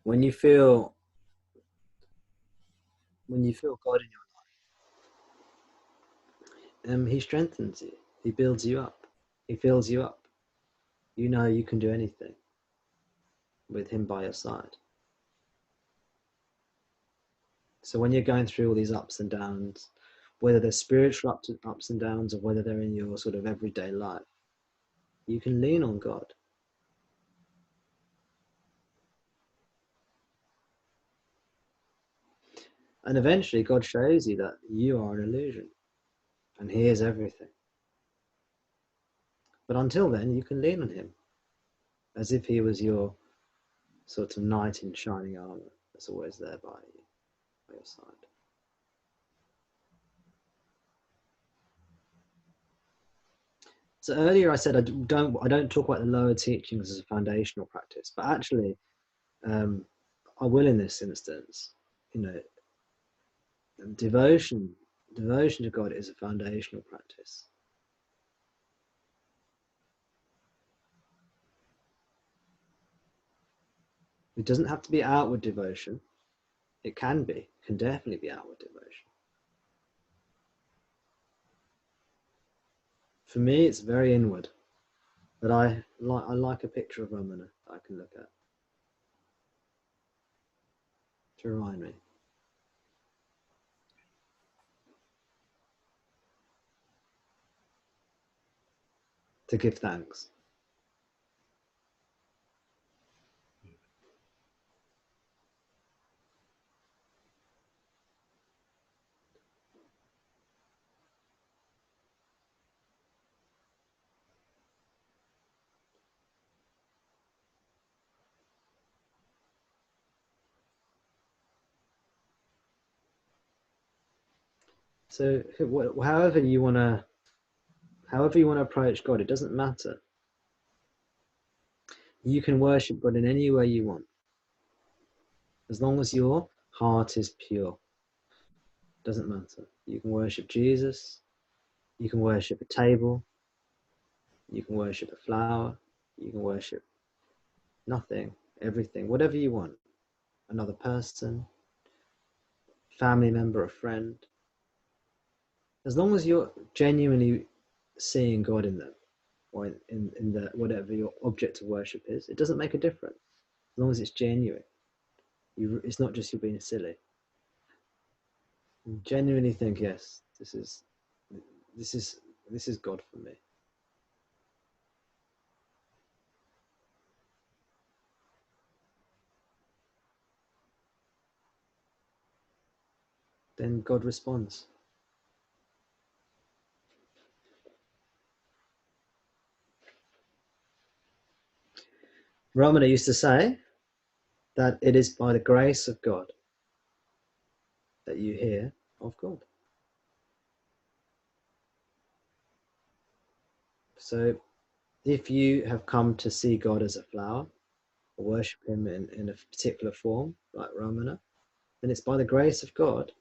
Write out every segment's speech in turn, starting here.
When you feel God in your He strengthens you. He builds you up. He fills you up. You know you can do anything with Him by your side. So when you're going through all these ups and downs, whether they're spiritual ups and downs or whether they're in your sort of everyday life, you can lean on God. And eventually God shows you that you are an illusion and He is everything. But until then, you can lean on Him as if He was your sort of knight in shining armor that's always there by you, by your side. So earlier I said I don't talk about the lower teachings as a foundational practice, but actually I will in this instance. You know, devotion to God is a foundational practice. It doesn't have to be outward devotion. It can definitely be outward devotion. For me, it's very inward. But I like a picture of Ramana that I can look at to remind me. To give thanks. So however you want to approach God, it doesn't matter. You can worship God in any way you want, as long as your heart is pure. It doesn't matter. You can worship Jesus. You can worship a table. You can worship a flower. You can worship nothing, everything, whatever you want. Another person, family member, a friend. As long as you're genuinely seeing God in them, or in the whatever your object of worship is, it doesn't make a difference. As long as it's genuine. It's not just you being silly. You genuinely think, yes, this is God for me. Then God responds. Ramana used to say that it is by the grace of God that you hear of God. So if you have come to see God as a flower, or worship Him in a particular form, like Ramana, then it's by the grace of God.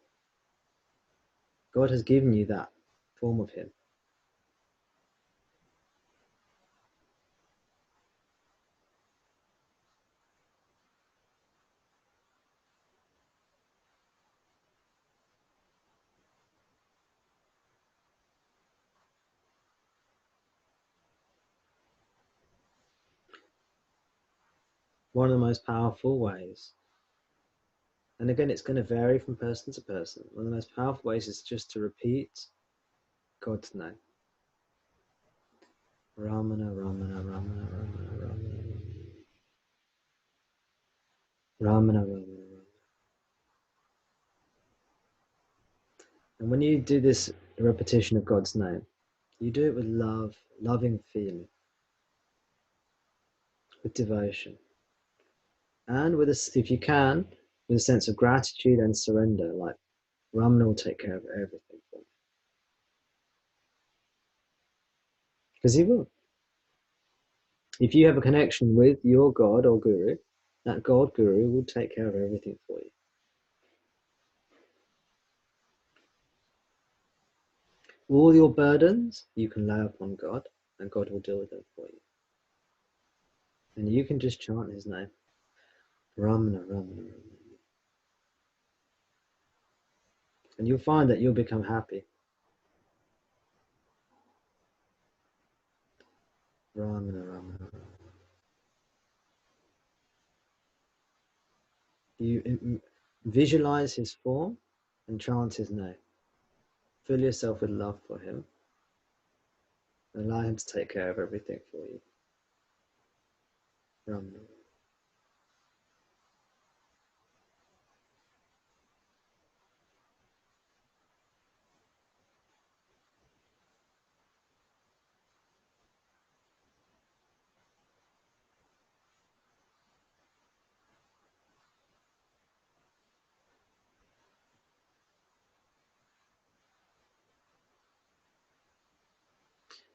God has given you that form of Him. One of the most powerful ways. And again, it's going to vary from person to person. One of the most powerful ways is just to repeat God's name. Ramana, Ramana, Ramana, Ramana, Ramana. Ramana, Ramana, Ramana. And when you do this repetition of God's name, you do it with love, loving feeling, with devotion, and with if you can, with a sense of gratitude and surrender, like Ramana will take care of everything for me. Because He will. If you have a connection with your God or Guru, that God Guru will take care of everything for you. All your burdens you can lay upon God, and God will deal with them for you. And you can just chant His name. Ramana, Ramana, Ramana. And you'll find that you'll become happy. Ramana, Ramana, Ramana. You visualize his form and chant his name. Fill yourself with love for him. And allow him to take care of everything for you. Ramana.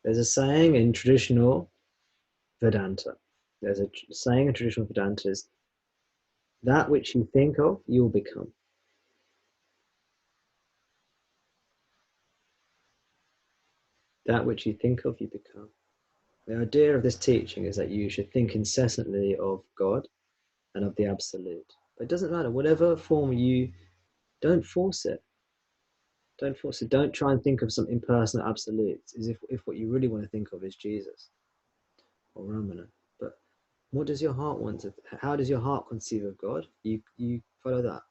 There's a saying in traditional Vedanta. There's a saying in traditional Vedanta is, that which you think of, you will become. That which you think of, you become. The idea of this teaching is that you should think incessantly of God and of the Absolute. But it doesn't matter, whatever form you, don't force it. Don't force it. Don't try and think of some impersonal absolutes as if what you really want to think of is Jesus or Ramana. But what does your heart want to, how does your heart conceive of God? You follow that.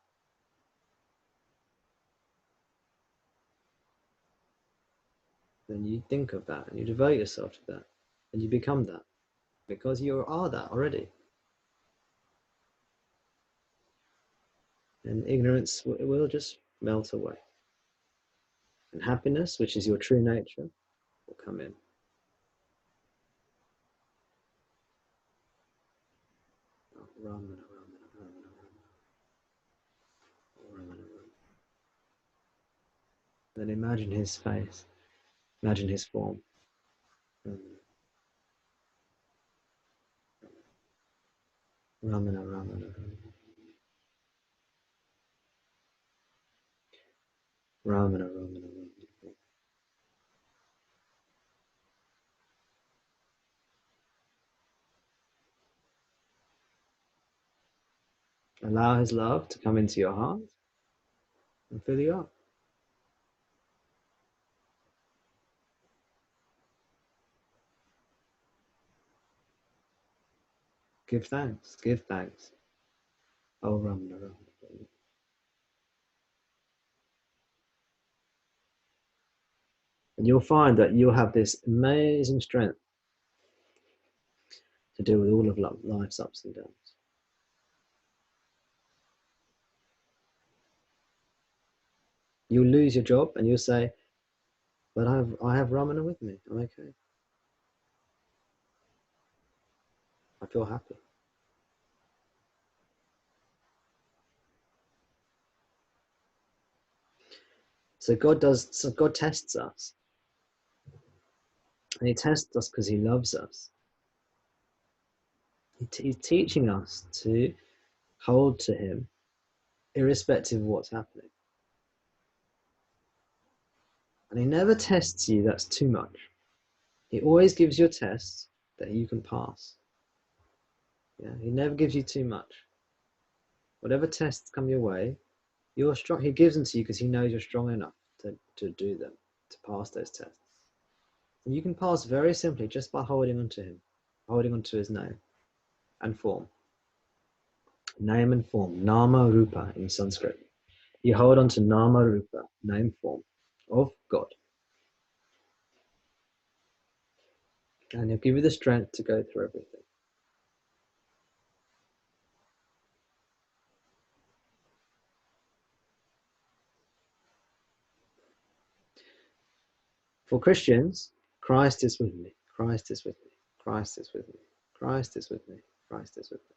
Then you think of that and you devote yourself to that and you become that because you are that already. And ignorance will just melt away. And happiness, which is your true nature, will come in. Oh, Ramana, Ramana, Ramana, Ramana, Ramana, Ramana. Then imagine his face, imagine his form. Ramana, Ramana, Ramana, Ramana, Ramana, Ramana. Allow his love to come into your heart and fill you up. Give thanks, give thanks. Oh, Ramana, Ramana, Ramana. And you'll find that you'll have this amazing strength to deal with all of life's ups and downs. You'll lose your job and you'll say, but I have Ramana with me. I'm okay. I feel happy. So God tests us. And he tests us because he loves us. He's teaching us to hold to him irrespective of what's happening. And he never tests you that's too much. He always gives you a test that you can pass. Yeah, he never gives you too much. Whatever tests come your way, you're strong. He gives them to you because he knows you're strong enough to do them, to pass those tests. And you can pass very simply just by holding on to him, holding on to his name and form. Name and form, nama rupa in Sanskrit. You hold on to nama rupa, name form of God. And he'll give you the strength to go through everything. For Christians, Christ is with me, Christ is with me, Christ is with me, Christ is with me, Christ is with me.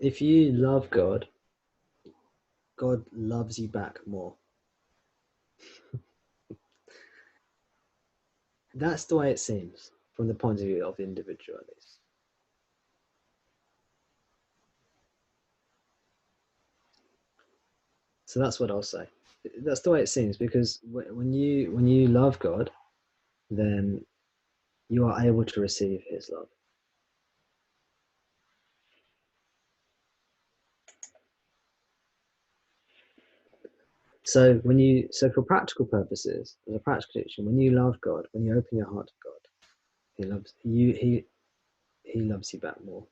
If you love God, God loves you back more. That's the way it seems from the point of view of the individual, at least. So that's what I'll say. That's the way it seems, because when you love God, then you are able to receive His love. So for practical purposes, as a practical teaching, when you love God, when you open your heart to God, He loves you. He loves you back more.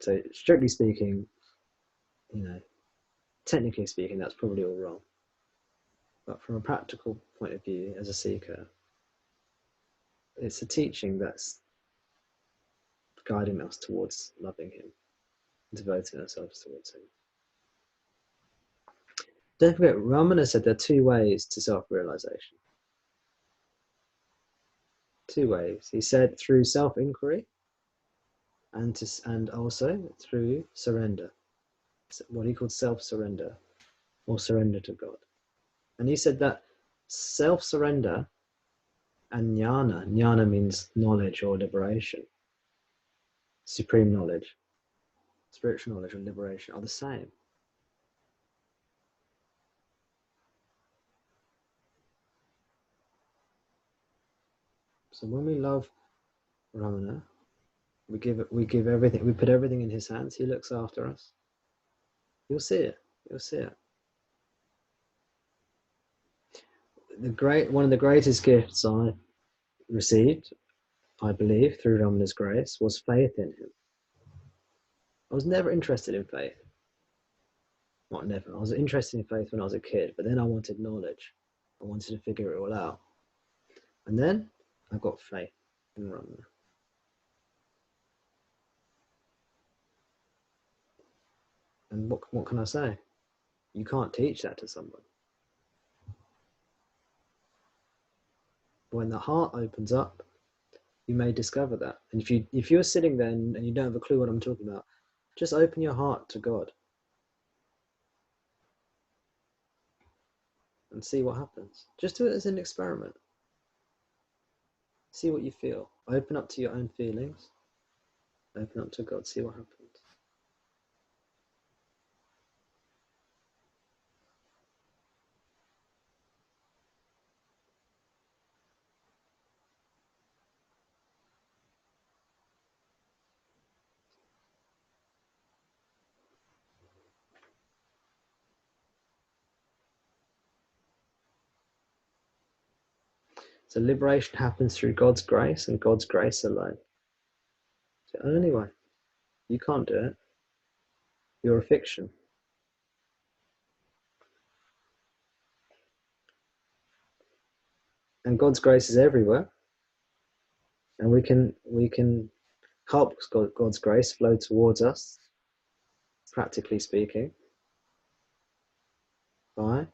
So strictly speaking, technically speaking, that's probably all wrong. But from a practical point of view, as a seeker, it's a teaching that's guiding us towards loving Him, devoting ourselves towards Him. Don't forget, Ramana said there are two ways to self-realization. Two ways. He said through self-inquiry and also through surrender, what he called self-surrender, or surrender to God. And he said that self-surrender and jnana means knowledge or liberation, supreme knowledge, spiritual knowledge or liberation, are the same. So when we love Ramana, we give everything, we put everything in his hands. He looks after us. You'll see it. You'll see it. One of the greatest gifts I received, I believe, through Ramana's grace, was faith in him. I was never interested in faith. Not never. I was interested in faith when I was a kid, but then I wanted knowledge. I wanted to figure it all out. And then I got faith in Ramana. And what can I say? You can't teach that to someone. But when the heart opens up, you may discover that. And if you're sitting there and you don't have a clue what I'm talking about, just open your heart to God and see what happens. Just do it as an experiment. See what you feel. Open up to your own feelings. Open up to God. See what happens. So liberation happens through God's grace and God's grace alone. It's the only way. You can't do it. You're a fiction. And God's grace is everywhere. And we can help God's grace flow towards us, practically speaking, by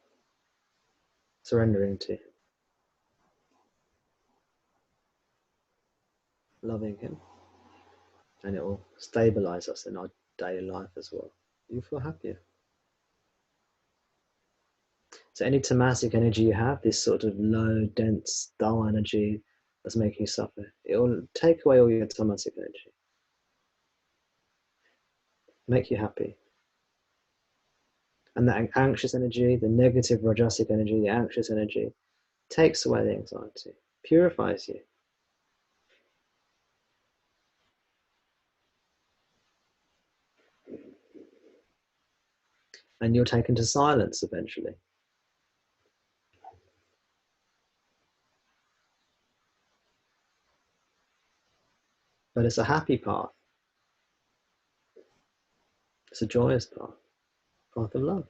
surrendering to Him, loving Him, and it will stabilize us in our daily life as well. You feel happier. So any tamasic energy you have, this sort of low, dense, dull energy that's making you suffer, it will take away all your tamasic energy, make you happy. And that anxious energy, the negative rajasic energy, the anxious energy, takes away the anxiety, purifies you. And you're taken to silence eventually. But it's a happy path. It's a joyous path, path of love.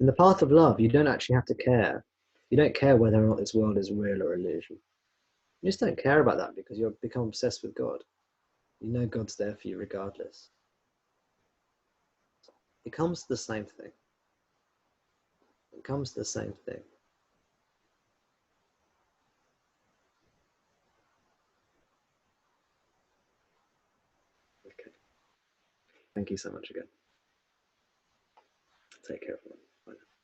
In the path of love, you don't actually have to care. You don't care whether or not this world is real or illusion. You just don't care about that because you've become obsessed with God. You know God's there for you regardless. It comes to the same thing. It comes to the same thing. Okay. Thank you so much again. Take care, everyone. Bye now.